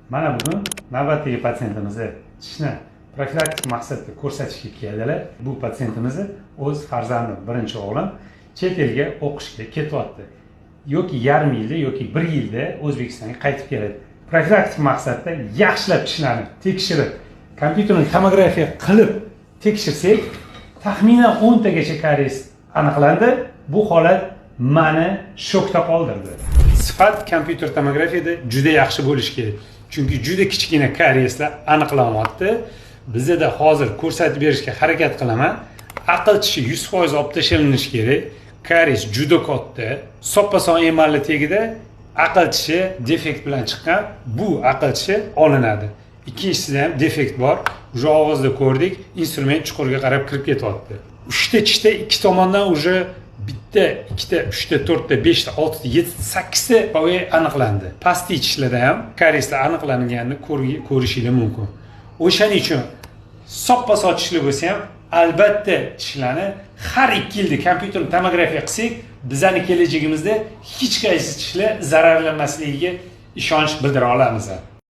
Mana bugun navbatdagi patsientimizni tishni profilaktik maqsadda ko'rsatishga keldilar. Bu patsientimizni o'z farzandi birinchi o'g'lim chet elga o'qishga ketyapti. Yoki yarim yilda yoki bir yilda O'zbekistonga qaytib keladi. Profilaktik maqsadda yaxshilab tishlarni tekshirib, kompyuterni tomografiya qilib tekshirsak, taxminan 10 tagacha karies aniqlandi. Bu holat meni shokda qoldirdi. Sifat kompyuter tomografiyada juda yaxshi bo'lishi kerak. Chunki juda kichkina karieslar aniqlanyapti. Bizda hozir ko'rsatib berishga harakat qilaman. Aql tishi 100% olib tashlanishi kerak. Karies juda katta. Soppa-son emalli tegida aql tishi defekt bilan chiqqan. Bu aql tishi olinadi. Ikkinchisida ham defekt bor. Uje og'izda ko'rdik, instrument chuqurga qarab kirib ketyapti. 3 ta tishda ikki tomondan uje bitta, ikkita, 3 ta, 4 ta, 5 ta, 6 ta, 7 ta, 8 ta poyga aniqlandi. Pastki tishlarda ham karieslar aniqlanganini ko'rishingiz mumkin. O'shaning uchun soppa-sog' tishli bo'lsa ham albatta tishlarni har 2 yilda kompyuter tomografiya qilsak, bizning kelajagimizda hech qaysi tishlar zararlanmasligiga ishonch bildira olamiz.